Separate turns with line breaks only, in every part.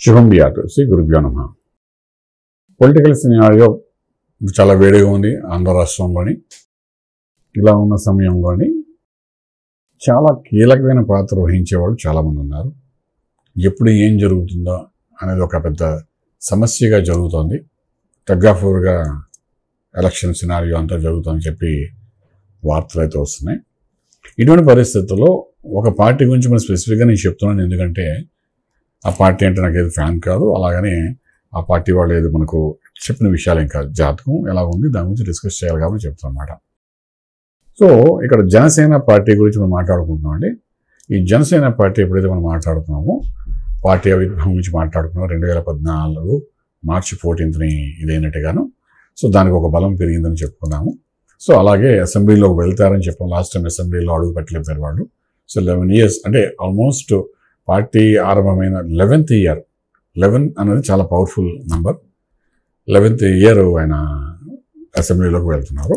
శుభం బియాతు శ్రీ గురుభ్యో నమః. పొలిటికల్ సినారియో చాలా వేడిగా ఉంది ఆంధ్ర రాష్ట్రంలోని. ఇలా ఉన్న సమయంలోని చాలా కీలకమైన పాత్ర వహించేవాళ్ళు చాలామంది ఉన్నారు. ఎప్పుడు ఏం జరుగుతుందో అనేది ఒక పెద్ద సమస్యగా జరుగుతోంది. తగ్గాఫూర్గా ఎలక్షన్ సినారియో అంతా జరుగుతుందని చెప్పి వార్తలు అయితే వస్తున్నాయి. ఇటువంటి పరిస్థితుల్లో ఒక పార్టీ గురించి మనం స్పెసిఫిక్గా నేను చెప్తున్నాను, ఎందుకంటే ఆ పార్టీ అంటే నాకు ఏది ఫ్యాన్ కాదు, అలాగనే ఆ పార్టీ వాళ్ళు ఏది మనకు చెప్పిన విషయాలు ఏం కాదు, జాతకం ఎలా ఉంది దాని గురించి డిస్కస్ చేయాలి కాబట్టి చెప్తాను అన్నమాట. సో ఇక్కడ జనసేన పార్టీ గురించి మనం మాట్లాడుకుంటున్నాం అండి. ఈ జనసేన పార్టీ ఎప్పుడైతే మనం మాట్లాడుతున్నామో పార్టీ ఆవిర్భావం గురించి మాట్లాడుకున్నాం 2014 మార్చి 14th ఇదైనట్టుగాను. సో దానికి ఒక బలం పెరిగిందని చెప్పుకున్నాము. సో అలాగే అసెంబ్లీలోకి వెళ్తారని చెప్పాం. లాస్ట్ టైం అసెంబ్లీలో అడుగు పెట్టలేపారు వాళ్ళు. సో 11 years అంటే ఆల్మోస్ట్ పార్టీ ఆరంభమైన 11th year, 11 అనేది చాలా పవర్ఫుల్ నంబర్. 11th year ఆయన అసెంబ్లీలోకి వెళ్తున్నారు.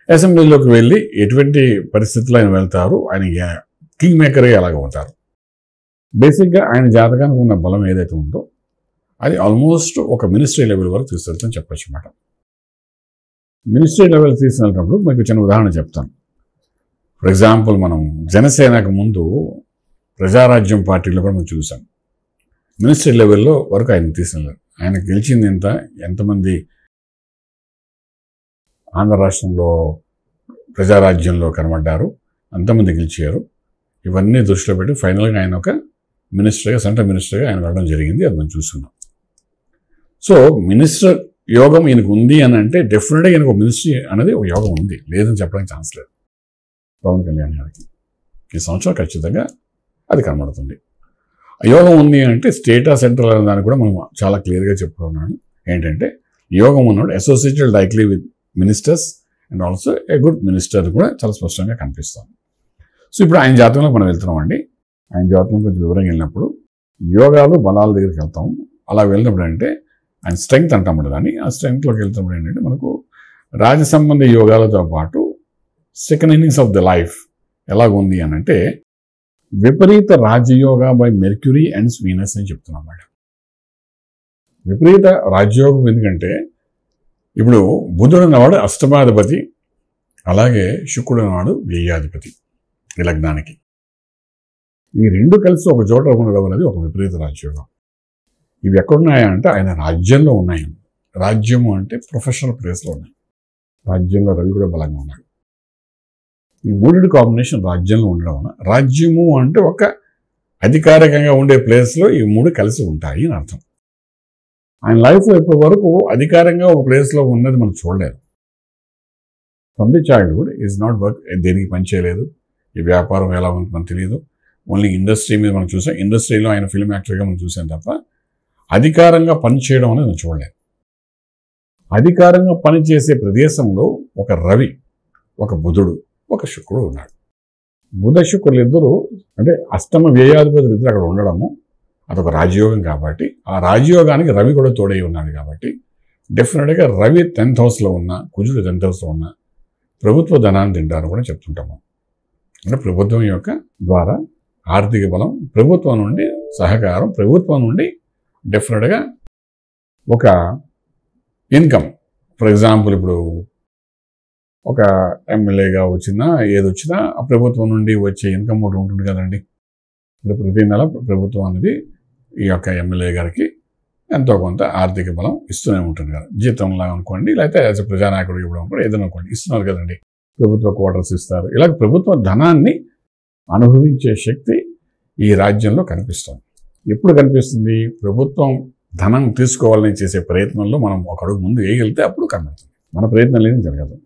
అసెంబ్లీలోకి వెళ్ళి ఎటువంటి పరిస్థితుల్లో ఆయన వెళ్తారు, ఆయన కింగ్ మేకర్గా ఎలాగ ఉంటారు. బేసిక్గా ఆయన జాతకానికి ఉన్న బలం ఏదైతే ఉందో అది ఆల్మోస్ట్ ఒక మినిస్ట్రీ లెవెల్ వరకు తీసుకెళ్తామని చెప్పచ్చు అన్నమాట. మినిస్ట్రీ లెవెల్ తీసుకెళ్ళినప్పుడు మీకు చిన్న ఉదాహరణ చెప్తాను. ఫర్ ఎగ్జాంపుల్ మనం జనసేనకు ముందు ప్రజారాజ్యం పార్టీలో కూడా మనం చూసాం. మినిస్ట్రీ లెవెల్లో వరకు ఆయన తీసుకెళ్ళారు. ఆయన గెలిచింది ఎంతమంది ఆంధ్ర రాష్ట్రంలో ప్రజారాజ్యంలో కనబడ్డారు, అంతమంది గెలిచారు. ఇవన్నీ దృష్టిలో పెట్టి ఫైనల్గా ఆయన ఒక మినిస్టర్గా, సెంట్రల్ మినిస్టర్గా ఆయన వెళ్ళడం జరిగింది. అది మనం చూస్తున్నాం. సో మినిస్టర్ యోగం ఈయనకు ఉంది అని అంటే డెఫినెట్గా ఈయనకు మినిస్ట్రీ అనేది ఒక యోగం ఉంది, లేదని చెప్పడానికి ఛాన్స్ లేదు. పవన్ కళ్యాణ్ గారికి ఈ సంవత్సరం ఖచ్చితంగా అది కనబడుతుంది. యోగం ఉంది అంటే స్టేటా సెంట్రల్ అనే దాన్ని కూడా మనం చాలా క్లియర్గా చెప్పుకున్నాను. ఏంటంటే యోగం ఉన్నాడు associated directly with ministers and also a good minister కూడా చాలా స్పష్టంగా కనిపిస్తుంది. సో ఇప్పుడు ఆయన జాతకంలో మనం వెళ్తున్నామండి. ఆయన జాతకంలో కొంచెం వివరంగా వెళ్ళినప్పుడు యోగాలు బలాల దగ్గరికి వెళ్తాం. అలా వెళ్ళినప్పుడు అంటే ఆయన స్ట్రెంగ్త్ అంటాం దాన్ని. ఆ స్ట్రెంగ్త్లోకి వెళ్తున్నప్పుడు ఏంటంటే మనకు రాజ సంబంధ యోగాలతో పాటు second innings of the life ఎలాగుంది అని అంటే విపరీత రాజయోగ బై మెర్క్యూరీ అండ్ వీనస్ అని చెప్తున్నాం మేడం. విపరీత రాజయోగం ఎందుకంటే ఇప్పుడు బుధుడు అన్నవాడు అష్టమాధిపతి, అలాగే శుక్రుడు అన్నవాడు వ్యయాధిపతి ఈ లగ్నానికి. ఈ రెండు కలిసి ఒక చోట ఉండడం అనేది ఒక విపరీత రాజయోగం. ఇవి ఎక్కడున్నాయా అంటే ఆయన రాజ్యంలో ఉన్నాయి. రాజ్యము అంటే ప్రొఫెషనల్ ప్లేస్లో ఉన్నాయి. రాజ్యంలో రవి కూడా బలంగా ఉన్నాడు. ఈ మూడు కాంబినేషన్ రాజ్యంలో ఉండడం వల్ల రాజ్యము అంటే ఒక అధికారికంగా ఉండే ప్లేస్లో ఈ మూడు కలిసి ఉంటాయి అని అర్థం. ఆయన లైఫ్లో ఇప్పటి వరకు అధికారంగా ఒక ప్లేస్లో ఉన్నది మనం చూడలేదు. From the childhood is not work, దేనికి పని చేయలేదు. ఈ వ్యాపారం ఎలా ఉందో మనకు తెలియదు. ఓన్లీ ఇండస్ట్రీ మీద మనం చూసాం. ఇండస్ట్రీలో ఆయన ఫిల్మ్ యాక్టర్గా మనం చూసాం తప్ప అధికారంగా పని చేయడం అనేది మనం చూడలేదు. అధికారంగా పనిచేసే ప్రదేశంలో ఒక రవి, ఒక బుధుడు, ఒక శుక్రుడు ఉన్నాడు. బుధ శుక్రులు ఇద్దరు అంటే అష్టమ వ్యయాధిపతులు ఇద్దరు అక్కడ ఉండడము అదొక రాజయోగం. కాబట్టి ఆ రాజయోగానికి రవి కూడా తోడై ఉన్నాడు. కాబట్టి డెఫినెట్గా రవి 10th హౌస్లో ఉన్న, కుజుడు 10th హౌస్లో ఉన్న ప్రభుత్వ ధనాన్ని తింటారని కూడా చెప్తుంటాము. అంటే ప్రభుత్వం యొక్క ద్వారా ఆర్థిక బలం, ప్రభుత్వం నుండి సహకారం, ప్రభుత్వం నుండి డెఫినెట్గా ఒక ఇన్కమ్. ఫర్ ఎగ్జాంపుల్ ఇప్పుడు ఒక ఎమ్మెల్యేగా వచ్చినా ఏదొచ్చినా ఆ ప్రభుత్వం నుండి వచ్చే ఇన్కమ్ ఒకటి ఉంటుంది కదండి. ఇప్పుడు ప్రతి నెల ప్రభుత్వం అనేది ఈ యొక్క ఎమ్మెల్యే గారికి ఎంతో కొంత ఆర్థిక బలం ఇస్తూనే ఉంటుంది కదా. జీతంలా అనుకోండి, లేకపోతే యాజ్ ఎ ప్రజానాయకుడికి ఇవ్వడం కూడా ఏదైనా అనుకోండి, ఇస్తున్నారు కదండి. ప్రభుత్వ క్వార్టర్స్ ఇస్తారు. ఇలాగ ప్రభుత్వ ధనాన్ని అనుభవించే శక్తి ఈ రాజ్యంలో కనిపిస్తుంది. ఎప్పుడు కనిపిస్తుంది? ప్రభుత్వం ధనం తీసుకోవాలని చేసే ప్రయత్నంలో మనం ఒక అడుగు ముందు వేయగలిగితే అప్పుడు కనబడుతుంది. మన ప్రయత్నం ఏం జరగదు.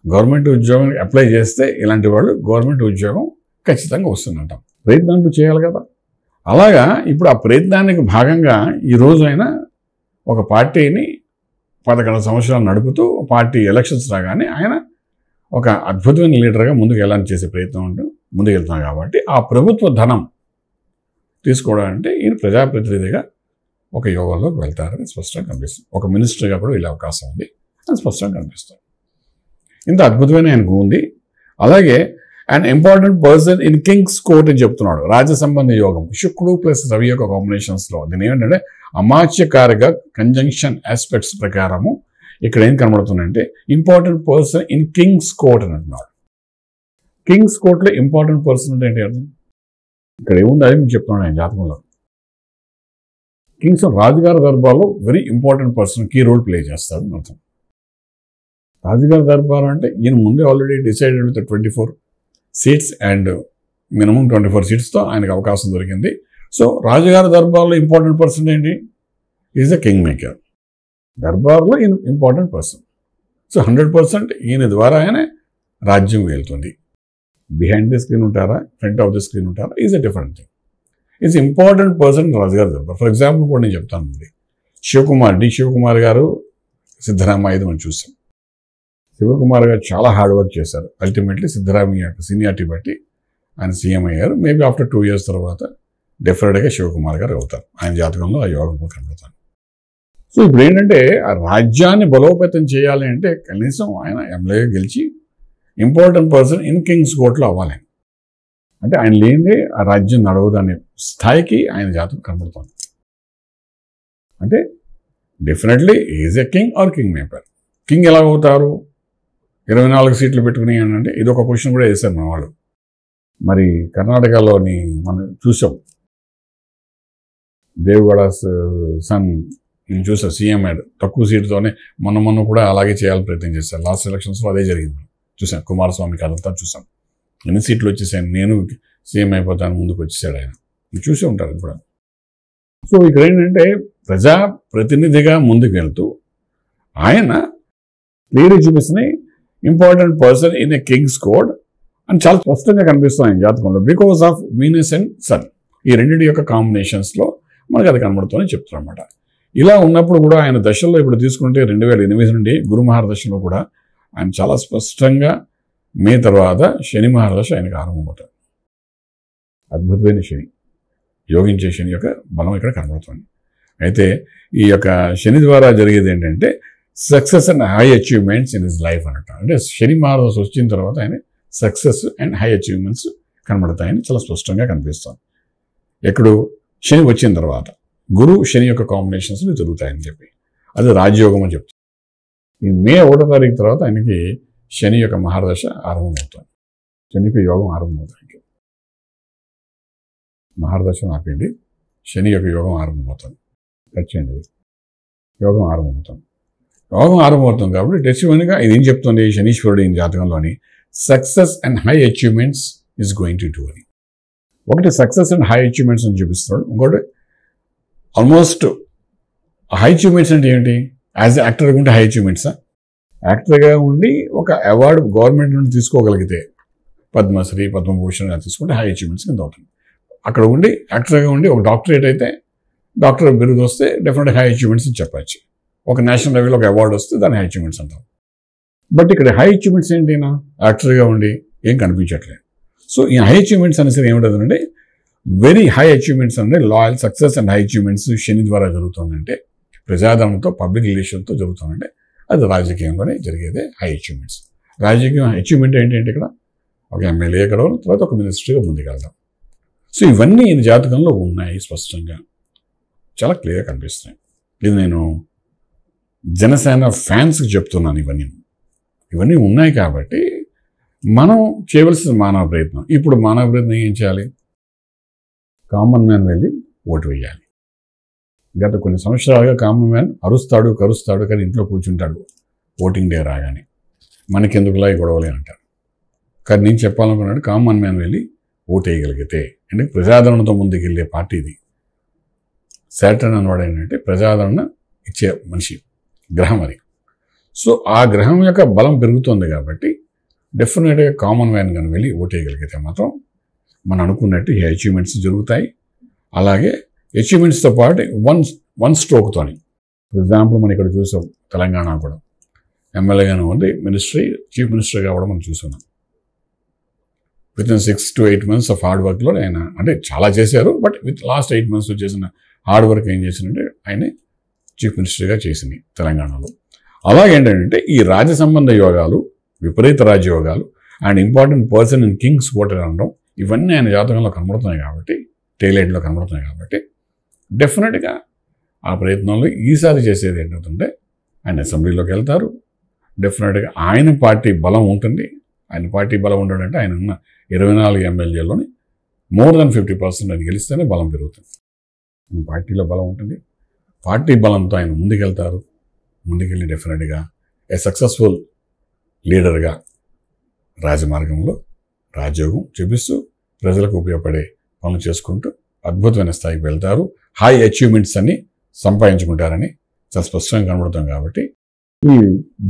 గవర్నమెంట్ ఉద్యోగం అప్లై చేస్తే ఇలాంటి వాళ్ళు గవర్నమెంట్ ఉద్యోగం ఖచ్చితంగా వస్తుందంటాం. ప్రయత్నం అంటూ చేయాలి కదా. అలాగా ఇప్పుడు ఆ ప్రయత్నానికి భాగంగా ఈ రోజు అయినా ఒక పార్టీని 11 సంవత్సరాలు నడుపుతూ పార్టీ ఎలక్షన్స్ రాగానే ఆయన ఒక అద్భుతమైన లీడర్గా ముందుకు వెళ్ళాలని చేసే ప్రయత్నం ఉంటూ ముందుకు వెళ్తున్నాం. కాబట్టి ఆ ప్రభుత్వ ధనం తీసుకోవడం అంటే ఈయన ప్రజాప్రతినిధిగా ఒక యోగంలోకి వెళ్తారని స్పష్టంగా కనిపిస్తుంది. ఒక మినిస్టర్గా కూడా వెళ్ళే అవకాశం ఉంది అని స్పష్టంగా కనిపిస్తుంది. ఇంత అద్భుతమైన ఆయనకు ఉంది. అలాగే and important person in king's court అని చెప్తున్నాడు. రాజ సంబంధ యోగం శుక్రుడు ప్లస్ రవి యొక్క కాంబినేషన్స్లో దీని ఏమిటంటే అమాత్యకారక కంజంక్షన్ ఆస్పెక్ట్స్ ప్రకారము ఇక్కడ ఏం కనబడుతుందంటే important person in king's court అని అంటున్నాడు. కింగ్స్ కోర్ట్లో ఇంపార్టెంట్ పర్సన్ అంటే ఏంటి అర్థం? ఇక్కడ ఏముంది అది మీకు చెప్తున్నాడు ఆయన జాతకంలో. కింగ్స్ రాజుగారి దర్బార్లో very important person key role play చేస్తాడు అర్థం. రాజుగారి దర్బార్ అంటే ఈయన ముందే already decided with 24 seats and minimum 24 సీట్స్తో ఆయనకు అవకాశం దొరికింది. సో రాజుగారి దర్బార్లో ఇంపార్టెంట్ పర్సన్ ఏంటి? Is the kingmaker. దర్బార్లో ఈయన ఇంపార్టెంట్ పర్సన్. సో 100% ఈయన ద్వారా ఆయన రాజ్యం వెళ్తుంది. బిహైండ్ ది స్క్రీన్ ఉంటారా, ఫ్రంట్ ఆఫ్ ది స్క్రీన్ ఉంటారా, is a different thing. Is important person రాజుగారి దర్బార్. ఫర్ ఎగ్జాంపుల్ కూడా నేను చెప్తానండి. శివకుమార్ గారు సిద్ధరామయ్యది మనం చూసాం. శివకుమార్ గారు చాలా హార్డ్ వర్క్ చేశారు. అల్టిమేట్లీ సిద్ధరామయ్య యొక్క సీనియారిటీ బట్టి ఆయన సీఎం అయ్యారు. మేబీ ఆఫ్టర్ 2 years తర్వాత డెఫినెట్గా శివకుమార్ గారు అవుతారు. ఆయన జాతకంలో ఆ యోగం కనబడతారు. సో ఇప్పుడు ఏంటంటే ఆ రాజ్యాన్ని బలోపేతం చేయాలి అంటే కనీసం ఆయన ఎమ్మెల్యేగా గెలిచి ఇంపార్టెంట్ పర్సన్ ఇన్ కింగ్స్ కోర్ట్లో అవ్వాలి. అంటే ఆయన లేనిదే ఆ రాజ్యం నడవదు అనే స్థాయికి ఆయన జాతకం కనబడుతుంది. అంటే definitely is a king or king maker. King ఎలా అవుతారు? 24 సీట్లు పెట్టుకుని అంటే ఇది ఒక క్వశ్చన్ కూడా వేశారు మన వాళ్ళు. మరి కర్ణాటకలోని మనం చూసాం, దేవగౌడ సన్ చూసాం సీఎం అయ్యాడు తక్కువ సీటుతోనే. మొన్న కూడా అలాగే చేయాలని ప్రయత్నం చేశారు. లాస్ట్ ఎలక్షన్స్లో అదే జరిగింది. చూసాం కుమారస్వామి కథంతా చూసాం. ఎన్ని సీట్లు వచ్చేసాను, నేను సీఎం అయిపోతాను ముందుకు వచ్చేసాడు ఆయన. చూసే ఉంటారు ఇది కూడా. సో ఇక్కడ ఏంటంటే ప్రజా ప్రతినిధిగా ముందుకు వెళ్తూ ఆయన క్లియర్గా చూపిస్తున్నాయి important person in a king's code అని చాలా స్పష్టంగా కనిపిస్తుంది ఆయన జాతకంలో. Because of Venus and sun ఈ రెండింటి యొక్క కాంబినేషన్స్లో మనకు అది కనబడుతుందని చెప్తారు అనమాట. ఇలా ఉన్నప్పుడు కూడా ఆయన దశల్లో ఇప్పుడు తీసుకుంటే 2008 నుండి గురు మహారదశలో కూడా ఆయన చాలా స్పష్టంగా మే తర్వాత శని మహారదశ ఆయనకు ఆరంభమవుతాడు. అద్భుతమైన శని, యోగించే శని యొక్క బలం ఇక్కడ కనబడుతుంది. అయితే ఈ యొక్క శని ద్వారా జరిగేది ఏంటంటే success and high achievements in his life అన్నట్టు. అంటే శని మహారదశ వచ్చిన తర్వాత ఆయన సక్సెస్ అండ్ హై అచీవ్మెంట్స్ కనబడతాయని చాలా స్పష్టంగా కనిపిస్తుంది. ఎప్పుడు శని వచ్చిన తర్వాత గురు శని యొక్క కాంబినేషన్స్ జరుగుతాయని చెప్పి అది రాజయోగం అని చెప్తాం. ఈ మే 1వ తారీఖు తర్వాత ఆయనకి శని యొక్క మహారదశ ఆరంభమవుతుంది. శనికి యోగం ఆరంభమవుతుంది. మహారదశ ఆపండి, శని యొక్క యోగం ఆరంభమవుతుంది. ఖచ్చితంగా యోగం ఆరంభమవుతుంది. యోగం ఆరంభమవుతుంది కాబట్టి డెసివన్గా ఇది ఏం చెప్తుంది శనీశ్వరుడు ఈ జాతకంలోని success and high achievements is going to do అని. ఒకటి సక్సెస్ అండ్ హై అచీవ్మెంట్స్ అని చూపిస్తున్నాడు. ఇంకోటి ఆల్మోస్ట్ హై అచీవ్మెంట్స్ అంటే ఏంటి? యాజ్ యాక్టర్గా ఉంటే హై అచీవ్మెంట్సా? యాక్టర్గా ఉండి ఒక అవార్డు గవర్నమెంట్ నుండి తీసుకోగలిగితే పద్మశ్రీ పద్మభూషణ్ తీసుకుంటే హై అచీవ్మెంట్స్ కింద అవుతుంది. అక్కడ ఉండి యాక్టర్గా ఉండి ఒక డాక్టరేట్ అయితే డాక్టర్ బిరుదు వస్తే డెఫినెట్గా హై అచీవ్మెంట్స్ అని చెప్పచ్చు. ఒక నేషనల్ లెవెల్లో ఒక అవార్డు వస్తే దాన్ని హై అచీవ్మెంట్స్ అంటాం. బట్ ఇక్కడ హై అచీవ్మెంట్స్ ఏంటినా యాక్టర్గా ఉండి ఏం కనిపించట్లేదు. సో ఈ హై అచీవ్మెంట్స్ అనేసరి ఏమిటంటే వెరీ హై అచీవ్మెంట్స్ అంటే loyal success and high achievements శని ద్వారా జరుగుతుందంటే ప్రజాదరణతో పబ్లిక్ రిలేషన్తో జరుగుతుందంటే అది రాజకీయంలోనే జరిగేదే హై అచీవ్మెంట్స్. రాజకీయం అచీవ్మెంట్ ఏంటంటే ఇక్కడ ఒక ఎమ్మెల్యే గడవడం, తర్వాత ఒక మినిస్టర్గా ముందుకెళ్దాం. సో ఇవన్నీ ఈ జాతకంలో ఉన్నాయి, స్పష్టంగా చాలా క్లియర్గా కనిపిస్తున్నాయి. ఇది నేను జనసేన ఫ్యాన్స్కి చెప్తున్నాను. ఇవన్నీ ఉన్నాయి కాబట్టి మనం చేయవలసిన మానవ ప్రయత్నం. ఇప్పుడు మానవ ప్రయత్నం ఏం చేయాలి? కామన్ మ్యాన్ వెళ్ళి ఓటు వేయాలి. గత కొన్ని సంవత్సరాలుగా కామన్ మ్యాన్ అరుస్తాడు కరుస్తాడు కానీ ఇంట్లో కూర్చుంటాడు ఓటింగ్ డే రాగానే. మనకెందుకులా ఈ గొడవలే అంటారు. కానీ నేను చెప్పాలనుకున్నాడు కామన్ మ్యాన్ వెళ్ళి ఓటు వేయగలిగితే అంటే ప్రజాదరణతో ముందుకెళ్ళే పార్టీ ఇది. సాటర్న్ అన్నవాడు ఏంటంటే ప్రజాదరణ ఇచ్చే మనిషి, గ్రహం అది. సో ఆ గ్రహం యొక్క బలం పెరుగుతుంది కాబట్టి డెఫినెట్గా కామన్ మ్యాన్ కానీ వెళ్ళి ఓటు వేయగలిగితే మాత్రం మనం అనుకున్నట్టు ఈ అచీవ్మెంట్స్ జరుగుతాయి. అలాగే అచీవ్మెంట్స్తో పాటు వన్ స్ట్రోక్తోని, ఫర్ ఎగ్జాంపుల్ మనం ఇక్కడ చూసాం తెలంగాణ కూడా ఎమ్మెల్యేగానే ఉంది, చీఫ్ మినిస్టర్గా కూడా మనం చూస్తున్నాం. With in 6 to 8 months of hard వర్క్లో ఆయన అంటే చాలా చేశారు. బట్ విత్ లాస్ట్ 8 months చేసిన హార్డ్ వర్క్ ఏం చేసిందంటే ఆయన చీఫ్ మినిస్టర్గా చేసింది తెలంగాణలో. అలాగేంటంటే ఈ రాజ్య సంబంధ యోగాలు, విపరీత రాజ్యయోగాలు and important person in king's కోటర్ అనడం, ఇవన్నీ ఆయన జాతకంలో కనబడుతున్నాయి కాబట్టి, టైలైట్లో కనబడుతున్నాయి కాబట్టి డెఫినెట్గా ఆ ప్రయత్నంలో ఈసారి చేసేది ఏంటంటే ఆయన అసెంబ్లీలోకి వెళ్తారు. డెఫినెట్గా ఆయన పార్టీ బలం ఉంటుంది. ఆయన పార్టీ బలం ఉండడంటే ఆయన ఉన్న 24 ఎమ్మెల్యేలోని మోర్ దెన్ 50% ఆయన గెలిస్తేనే బలం పెరుగుతుంది. ఆయన పార్టీలో బలం ఉంటుంది. పార్టీ బలంతో ఆయన ముందుకెళ్తారు. ముందుకెళ్ళి డెఫినెట్గా ఏ సక్సెస్ఫుల్ లీడర్గా రాజమార్గంలో రాజయోగం చూపిస్తూ ప్రజలకు ఉపయోగపడే పనులు చేసుకుంటూ అద్భుతమైన స్థాయికి వెళ్తారు. హై అచీవ్మెంట్స్ అన్ని సంపాదించుకుంటారని చాలా స్పష్టంగా కనబడుతుంది. కాబట్టి ఈ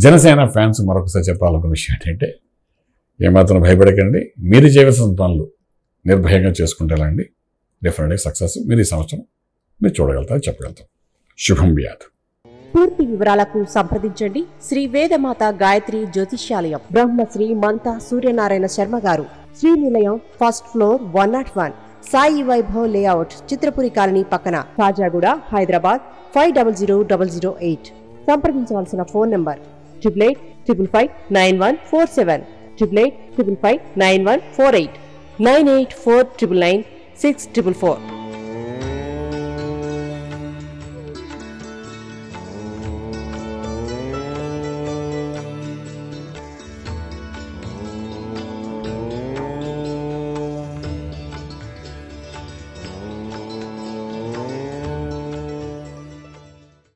జనసేన ఫ్యాన్స్ మరొకసారి చెప్పాలనుకున్న విషయం ఏంటంటే ఏమాత్రం భయపడకండి. మీరు చేయవలసిన పనులు నిర్భయంగా చేసుకుంటారండి. డెఫినెట్గా సక్సెస్ మీరు ఈ సంవత్సరం మీరు చూడగలుగుతారు, చెప్పగలుగుతారు. శుభం వ్యాధు.
పూర్తి వివరాలకు సంప్రదించండి శ్రీ వేదమాత గాయత్రి జ్యోతిష్యాలయం, బ్రహ్మశ్రీ మంతా సూర్యనారాయణ శర్మ గారు, Srinilayam, first floor, 101, Sai Vaibhav layout, Chitrapuri colony పక్కన, కాజాగూడ, హైదరాబాద్ 500008. సంప్రదించవలసిన ఫోన్ నంబర్ 8855559147, 8855559148, 9849996644.